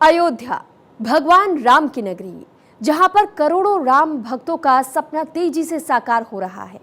अयोध्या भगवान राम की नगरी, जहां पर करोड़ों राम भक्तों का सपना तेजी से साकार हो रहा है।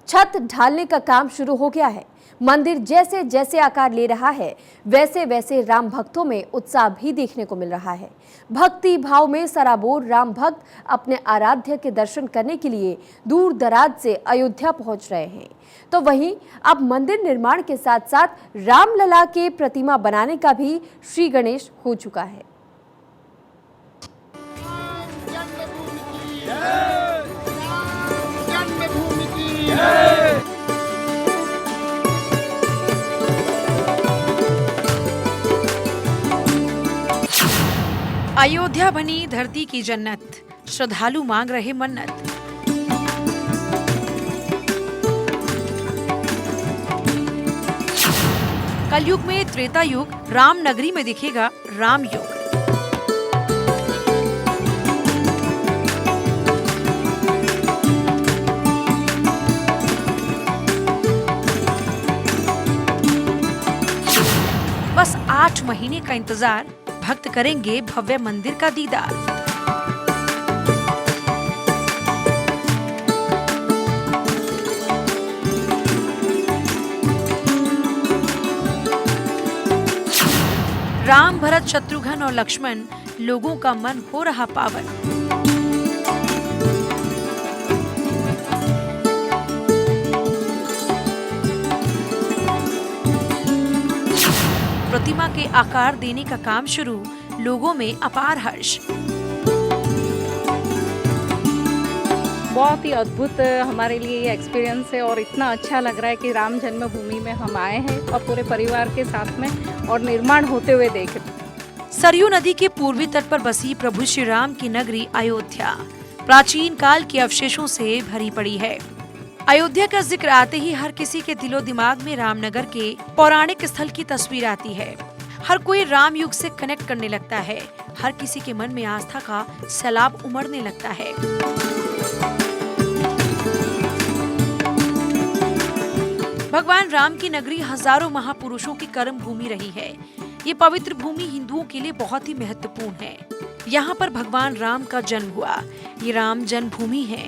छत ढालने का काम शुरू हो गया है। मंदिर जैसे जैसे आकार ले रहा है, वैसे वैसे राम भक्तों में उत्साह भी देखने को मिल रहा है। भक्ति भाव में सराबोर राम भक्त अपने आराध्य के दर्शन करने के लिए दूर दराज से अयोध्या पहुंच रहे हैं। तो वहीं अब मंदिर निर्माण के साथ साथ रामलला के प्रतिमा बनाने का भी श्री गणेश हो चुका है। अयोध्या बनी धरती की जन्नत, श्रद्धालु मांग रहे मन्नत। कलयुग में त्रेता युग, राम नगरी में दिखेगा राम युग। बस 8 महीने का इंतजार, भक्त करेंगे भव्य मंदिर का दीदार। राम, भरत, शत्रुघ्न और लक्ष्मण, लोगों का मन हो रहा पावन। प्रतिमा के आकार देने का काम शुरू, लोगों में अपार हर्ष। बहुत ही अद्भुत हमारे लिए ये एक्सपीरियंस है और इतना अच्छा लग रहा है कि राम जन्मभूमि में हम आए हैं और पूरे परिवार के साथ में और निर्माण होते हुए देख रहे हैं। सरयू नदी के पूर्वी तट पर बसी प्रभु श्री राम की नगरी अयोध्या प्राचीन काल के अवशेषों से भरी पड़ी है। अयोध्या का जिक्र आते ही हर किसी के दिलो दिमाग में रामनगर के पौराणिक स्थल की तस्वीर आती है। हर कोई राम युग से कनेक्ट करने लगता है। हर किसी के मन में आस्था का सैलाब उमड़ने लगता है। भगवान राम की नगरी हजारों महापुरुषों की कर्म भूमि रही है। ये पवित्र भूमि हिंदुओं के लिए बहुत ही महत्वपूर्ण है। यहाँ पर भगवान राम का जन्म हुआ। ये राम जन्मभूमि है।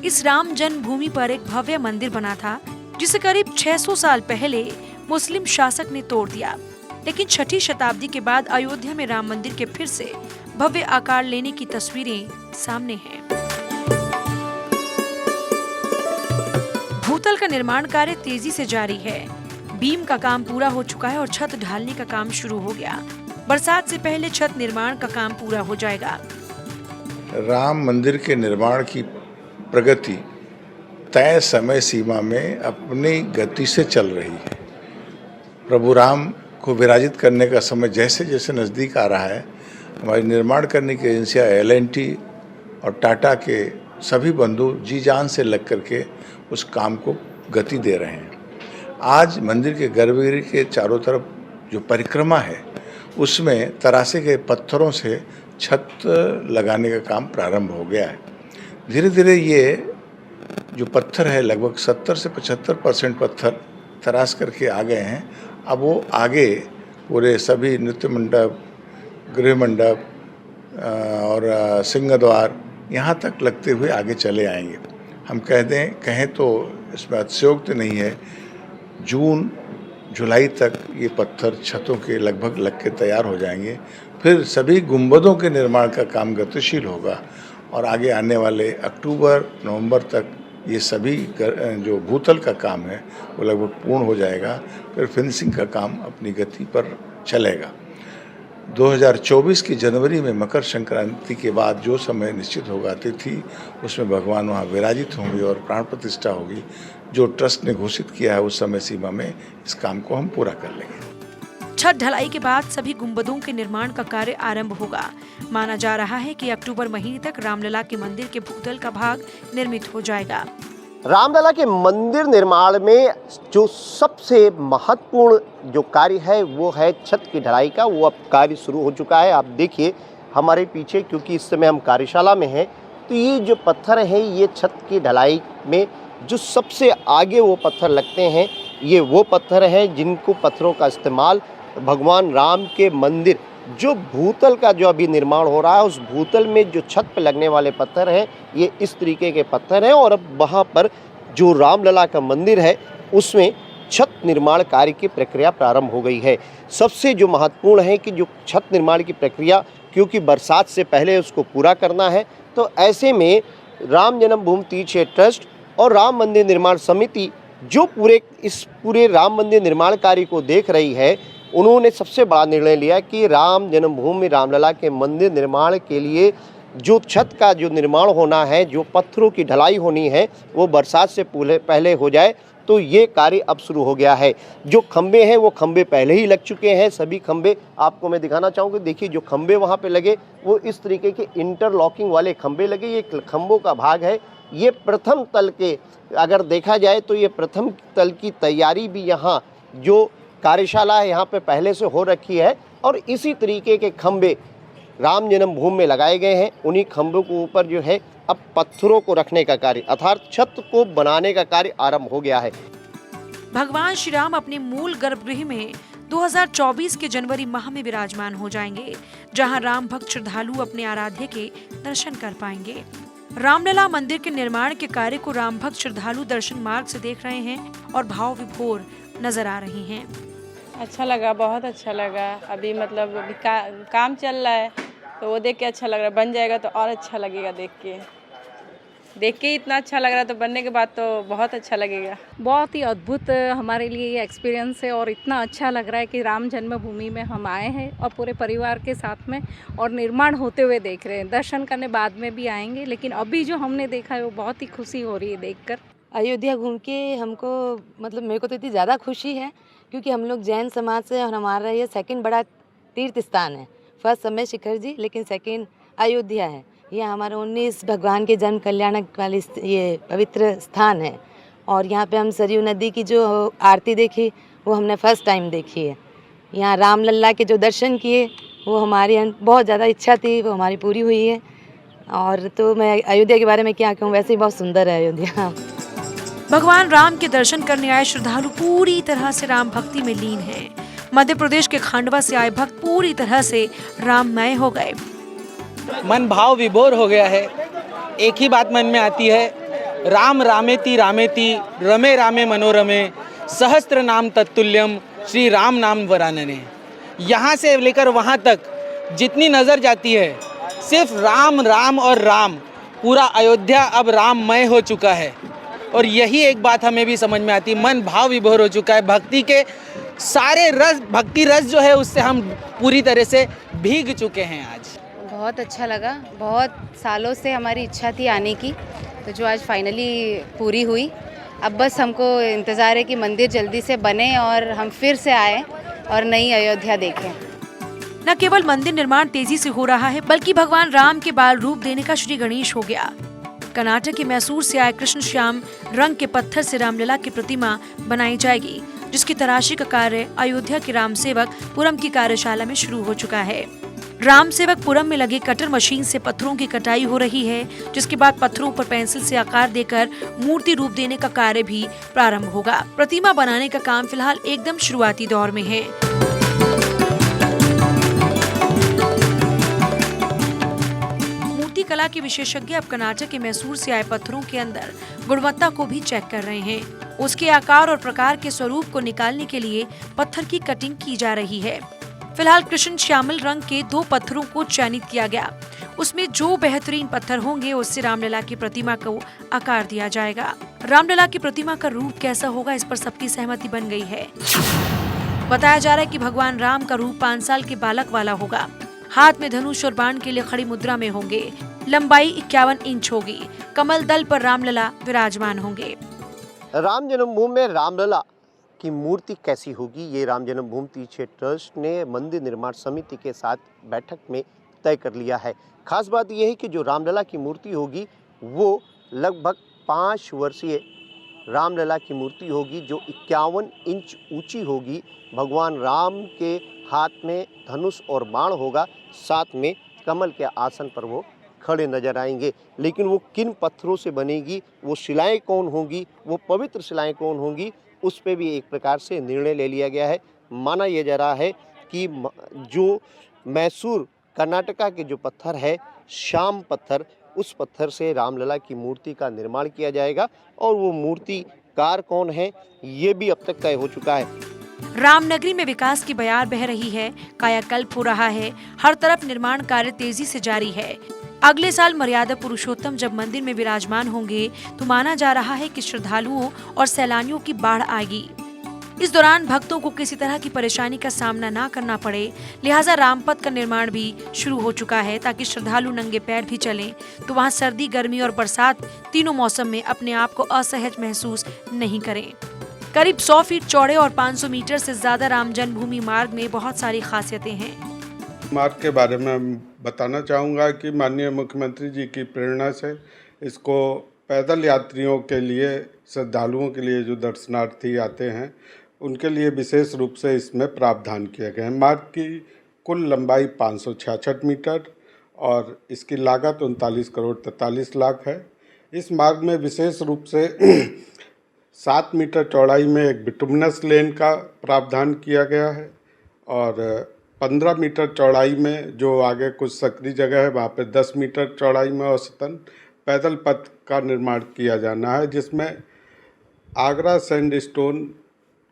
इस राम जन्मभूमि पर एक भव्य मंदिर बना था, जिसे करीब 600 साल पहले मुस्लिम शासक ने तोड़ दिया। लेकिन 6ठी शताब्दी के बाद अयोध्या में राम मंदिर के फिर से भव्य आकार लेने की तस्वीरें सामने हैं। भूतल का निर्माण कार्य तेजी से जारी है। बीम का काम पूरा हो चुका है और छत ढालने का काम शुरू हो गया। बरसात से पहले छत निर्माण का काम पूरा हो जाएगा। राम मंदिर के निर्माण की प्रगति तय समय सीमा में अपनी गति से चल रही है। प्रभु राम को विराजित करने का समय जैसे जैसे नज़दीक आ रहा है, हमारी निर्माण करने की एजेंसियाँ L&T और टाटा के सभी बंधु जी जान से लग करके उस काम को गति दे रहे हैं। आज मंदिर के गर्भगृह के चारों तरफ जो परिक्रमा है, उसमें तरासे गए पत्थरों से छत लगाने का काम प्रारंभ हो गया है। धीरे धीरे ये जो पत्थर है, लगभग 70 से 75% पत्थर तराश करके आ गए हैं। अब वो आगे पूरे सभी नृत्य मंडप, गृह मंडप और सिंहद्वार यहाँ तक लगते हुए आगे चले आएंगे। हम कहें तो इसमें अतिशयोक्ति नहीं है। जून जुलाई तक ये पत्थर छतों के लगभग लग के तैयार हो जाएंगे। फिर सभी गुंबदों के निर्माण का काम गतिशील होगा और आगे आने वाले अक्टूबर नवंबर तक ये सभी जो भूतल का काम है वो लगभग पूर्ण हो जाएगा। फिर फिनिशिंग का काम अपनी गति पर चलेगा। 2024 की जनवरी में मकर संक्रांति के बाद जो समय निश्चित होगा तिथि, उसमें भगवान वहाँ विराजित होंगे और प्राण प्रतिष्ठा होगी। जो ट्रस्ट ने घोषित किया है उस समय सीमा में इस काम को हम पूरा कर लेंगे। छत ढलाई के बाद सभी गुंबदों के निर्माण का कार्य आरंभ होगा। माना जा रहा है कि अक्टूबर महीने तक रामलला के मंदिर के भूतल का भाग निर्मित हो जाएगा। रामलला के मंदिर निर्माण में जो सबसे महत्वपूर्ण जो कार्य है वो है छत की ढलाई का। वो अब कार्य शुरू हो चुका है। आप देखिए हमारे पीछे, क्योंकि इस समय हम कार्यशाला में हैं, तो ये जो पत्थर है ये छत की ढलाई में जो सबसे आगे वो पत्थर लगते हैं, ये वो पत्थर हैं जिनको पत्थरों का इस्तेमाल भगवान राम के मंदिर जो भूतल का जो अभी निर्माण हो रहा है, उस भूतल में जो छत पे लगने वाले पत्थर हैं, ये इस तरीके के पत्थर हैं। और अब वहाँ पर जो रामलला का मंदिर है, उसमें छत निर्माण कार्य की प्रक्रिया प्रारंभ हो गई है। सबसे जो महत्वपूर्ण है कि जो छत निर्माण की प्रक्रिया, क्योंकि बरसात से पहले उसको पूरा करना है, तो ऐसे में राम जन्मभूमि तीर्थ क्षेत्र ट्रस्ट और राम मंदिर निर्माण समिति जो इस पूरे राम मंदिर निर्माण कार्य को देख रही है, उन्होंने सबसे बड़ा निर्णय लिया कि राम जन्मभूमि रामलला के मंदिर निर्माण के लिए जो छत का जो निर्माण होना है, जो पत्थरों की ढलाई होनी है, वो बरसात से पहले हो जाए। तो ये कार्य अब शुरू हो गया है। जो खंबे हैं वो खंबे पहले ही लग चुके हैं। सभी खंबे आपको मैं दिखाना चाहूँगा। देखिए, जो खंबे वहाँ पे लगे वो इस तरीके के इंटरलॉकिंग वाले खंबे लगे। ये खंबों का भाग है। ये प्रथम तल के अगर देखा जाए तो ये प्रथम तल की तैयारी भी यहाँ जो कार्यशाला है यहाँ पे पहले से हो रखी है। और इसी तरीके के खंबे राम जन्मभूमि में लगाए गए हैं। उन्हीं खंभों के ऊपर जो है अब पत्थरों को रखने का कार्य अर्थात छत को बनाने का कार्य आरंभ हो गया है। भगवान श्री राम अपने मूल गर्भगृह में 2024 के जनवरी माह में विराजमान हो जाएंगे, जहां राम भक्त श्रद्धालु अपने आराध्य के दर्शन कर पाएंगे। रामलला मंदिर के निर्माण के कार्य को राम भक्त श्रद्धालु दर्शन मार्ग से देख रहे हैं और भाव विभोर नजर आ रही हैं। अच्छा लगा, बहुत अच्छा लगा। अभी मतलब अभी काम चल रहा है, तो वो देख के अच्छा लग रहा है। बन जाएगा तो और अच्छा लगेगा। देख के इतना अच्छा लग रहा है, तो बनने के बाद तो बहुत अच्छा लगेगा। बहुत ही अद्भुत हमारे लिए ये एक्सपीरियंस है और इतना अच्छा लग रहा है कि राम जन्मभूमि में हम आए हैं और पूरे परिवार के साथ में और निर्माण होते हुए देख रहे हैं। दर्शन करने बाद में भी आएंगे, लेकिन अभी जो हमने देखा है वो बहुत ही खुशी हो रही है देखकर। अयोध्या घूम के हमको मतलब मेरे को तो इतनी ज़्यादा खुशी है, क्योंकि हम लोग जैन समाज से और हमारा ये सेकंड बड़ा तीर्थ स्थान है। फर्स्ट समय शिखर जी, लेकिन सेकंड अयोध्या है। ये हमारे 19 भगवान के जन्म कल्याणक वाली ये पवित्र स्थान है। और यहाँ पे हम सरयू नदी की जो आरती देखी वो हमने फर्स्ट टाइम देखी है। यहाँ रामलला के जो दर्शन किए वो हमारी बहुत ज़्यादा इच्छा थी, वो हमारी पूरी हुई है। और तो मैं अयोध्या के बारे में क्या कहूँ, वैसे ही बहुत सुंदर है अयोध्या। भगवान राम के दर्शन करने आए श्रद्धालु पूरी तरह से राम भक्ति में लीन हैं। मध्य प्रदेश के खंडवा से आए भक्त पूरी तरह से राममय हो गए। मन भाव विभोर हो गया है। एक ही बात मन में आती है, राम रामेति रामेति रमे रामे मनोरमे सहस्त्र नाम तत्तुल्यम श्री राम नाम वरानने। यहाँ से लेकर वहाँ तक जितनी नज़र जाती है सिर्फ राम राम और राम। पूरा अयोध्या अब राममय हो चुका है। और यही एक बात हमें भी समझ में आती, मन भाव विभोर हो चुका है। भक्ति के सारे रस, भक्ति रस जो है उससे हम पूरी तरह से भीग चुके हैं। आज बहुत अच्छा लगा। बहुत सालों से हमारी इच्छा थी आने की, तो जो आज फाइनली पूरी हुई। अब बस हमको इंतज़ार है कि मंदिर जल्दी से बने और हम फिर से आए और नई अयोध्या देखें। न केवल मंदिर निर्माण तेजी से हो रहा है, बल्कि भगवान राम के बाल रूप देने का श्री गणेश हो गया। कर्नाटक के मैसूर से आए कृष्ण श्याम रंग के पत्थर से रामलला की प्रतिमा बनाई जाएगी, जिसकी तराशी का कार्य अयोध्या के राम सेवक पुरम की कार्यशाला में शुरू हो चुका है। राम सेवक पुरम में लगे कटर मशीन से पत्थरों की कटाई हो रही है, जिसके बाद पत्थरों पर पेंसिल से आकार देकर मूर्ति रूप देने का कार्य भी प्रारंभ होगा। प्रतिमा बनाने का काम फिलहाल एकदम शुरुआती दौर में है। मूर्ति कला के विशेषज्ञ अब कर्नाटक के मैसूर से आए पत्थरों के अंदर गुणवत्ता को भी चेक कर रहे हैं। उसके आकार और प्रकार के स्वरूप को निकालने के लिए पत्थर की कटिंग की जा रही है। फिलहाल कृष्ण श्यामल रंग के 2 पत्थरों को चयनित किया गया। उसमें जो बेहतरीन पत्थर होंगे उससे रामलला की प्रतिमा को आकार दिया जाएगा। रामलला की प्रतिमा का रूप कैसा होगा, इस पर सबकी सहमति बन गई है। बताया जा रहा है कि भगवान राम का रूप 5 साल के बालक वाला होगा। हाथ में धनुष और बाण के लिए खड़ी मुद्रा में होंगे। लंबाई 51 इंच होगी। कमल दल पर रामलला विराजमान होंगे। राम जन्मभूमि में रामलला की मूर्ति कैसी होगी, ये राम जन्मभूमि तीर्थ क्षेत्र ट्रस्ट ने मंदिर निर्माण समिति के साथ बैठक में तय कर लिया है। खास बात यह है कि जो रामलला की मूर्ति होगी वो लगभग 5 वर्षीय रामलला की मूर्ति होगी, जो 51 इंच ऊंची होगी। भगवान राम के हाथ में धनुष और बाण होगा, साथ में कमल के आसन पर वो खड़े नजर आएंगे। लेकिन वो किन पत्थरों से बनेगी, वो शिलाएं कौन होंगी, वो पवित्र शिलाएं कौन होंगी, उस पे भी एक प्रकार से निर्णय ले लिया गया है। माना यह जा रहा है कि जो मैसूर कर्नाटका के जो पत्थर है श्याम पत्थर, उस पत्थर से रामलला की मूर्ति का निर्माण किया जाएगा और वो मूर्तिकार कौन है ये भी अब तक तय हो चुका है। रामनगरी में विकास की बयार बह रही है, कायाकल्प हो रहा है, हर तरफ निर्माण कार्य तेजी से जारी है। अगले साल मर्यादा पुरुषोत्तम जब मंदिर में विराजमान होंगे तो माना जा रहा है कि श्रद्धालुओं और सैलानियों की बाढ़ आएगी। इस दौरान भक्तों को किसी तरह की परेशानी का सामना ना करना पड़े, लिहाजा रामपथ का निर्माण भी शुरू हो चुका है ताकि श्रद्धालु नंगे पैर भी चलें तो वहां सर्दी, गर्मी और बरसात तीनों मौसम में अपने आप को असहज महसूस नहीं करें। करीब 100 फीट चौड़े और 500 मीटर से ज्यादा राम जन्मभूमि मार्ग में बहुत सारी खासियतें हैं। मार्ग के बारे में बताना चाहूँगा कि माननीय मुख्यमंत्री जी की प्रेरणा से इसको पैदल यात्रियों के लिए, श्रद्धालुओं के लिए जो दर्शनार्थी आते हैं उनके लिए विशेष रूप से इसमें प्रावधान किया गया है। मार्ग की कुल लंबाई 566 मीटर और इसकी लागत 39 करोड़ 43 लाख है। इस मार्ग में विशेष रूप से 7 मीटर चौड़ाई में एक बिटुमिनस लेन का प्रावधान किया गया है और 15 मीटर चौड़ाई में जो आगे कुछ सकरी जगह है वहाँ पे 10 मीटर चौड़ाई में औसतन पैदल पथ का निर्माण किया जाना है, जिसमें आगरा सैंडस्टोन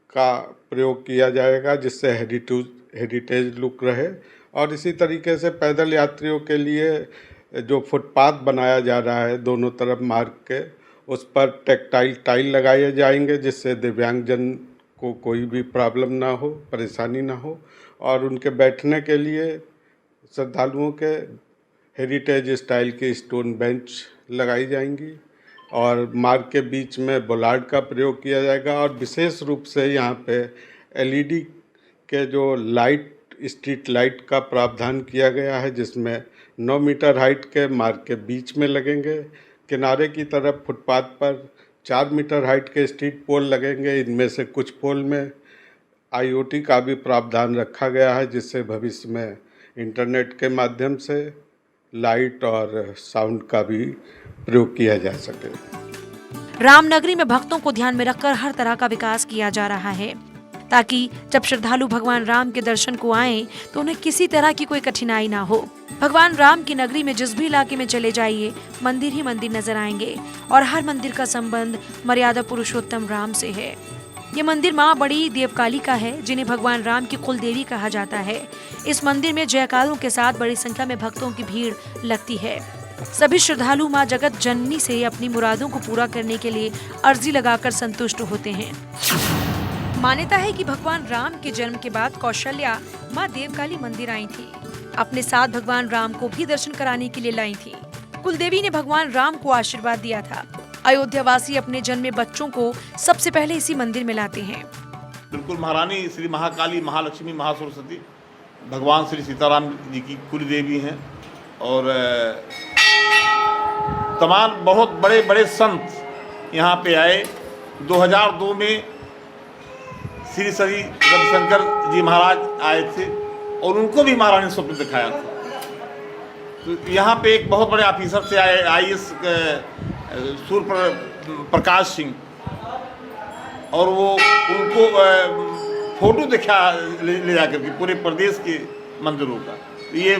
का प्रयोग किया जाएगा जिससे हेरिटेज लुक रहे। और इसी तरीके से पैदल यात्रियों के लिए जो फुटपाथ बनाया जा रहा है दोनों तरफ मार्ग के, उस पर टेक्टाइल टाइल लगाए जाएंगे जिससे दिव्यांगजन को कोई भी प्रॉब्लम ना हो, परेशानी ना हो। और उनके बैठने के लिए श्रद्धालुओं के हेरिटेज स्टाइल की स्टोन बेंच लगाई जाएंगी और मार्ग के बीच में बोलार्ड का प्रयोग किया जाएगा। और विशेष रूप से यहाँ पे एलईडी के जो लाइट, स्ट्रीट लाइट का प्रावधान किया गया है जिसमें 9 मीटर हाइट के मार्ग के बीच में लगेंगे। किनारे की तरफ फुटपाथ पर 4 मीटर हाइट के स्ट्रीट पोल लगेंगे। इनमें से कुछ पोल में IoT का भी प्रावधान रखा गया है जिससे भविष्य में इंटरनेट के माध्यम से लाइट और साउंड का भी प्रयोग किया जा सके। रामनगरी में भक्तों को ध्यान में रखकर हर तरह का विकास किया जा रहा है ताकि जब श्रद्धालु भगवान राम के दर्शन को आएं तो उन्हें किसी तरह की कोई कठिनाई ना हो। भगवान राम की नगरी में जिस भी इलाके में चले जाइए मंदिर ही मंदिर नजर आएंगे और हर मंदिर का संबंध मर्यादा पुरुषोत्तम राम से है। ये मंदिर माँ बड़ी देवकालिका है जिन्हें भगवान राम की कुल देवी कहा जाता है। इस मंदिर में जयकारों के साथ बड़ी संख्या में भक्तों की भीड़ लगती है। सभी श्रद्धालु माँ जगत जननी से अपनी मुरादों को पूरा करने के लिए अर्जी लगाकर संतुष्ट होते हैं। मान्यता है कि भगवान राम के जन्म के बाद कौशल्या माँ देवकाली मंदिर आई थी। अपने साथ भगवान राम को भी दर्शन कराने के लिए लाई थी। कुलदेवी ने भगवान राम को आशीर्वाद दिया था। अयोध्या वासी अपने जन्मे बच्चों को सबसे पहले इसी मंदिर में लाते हैं। बिल्कुल महारानी श्री महाकाली, महालक्ष्मी, महासरस्वती भगवान श्री सीताराम जी की कुल देवी हैं और तमाम बहुत बड़े बड़े संत यहाँ पे आए। 2002 में श्री श्री रविशंकर जी महाराज आए थे और उनको भी महारानी ने स्वप्न दिखाया था। तो यहाँ पे एक बहुत बड़े ऑफिसर से आए IAS सूर्य प्रकाश सिंह और वो उनको फोटो दिखा ले जाकर के पूरे प्रदेश के मंदिरों का। ये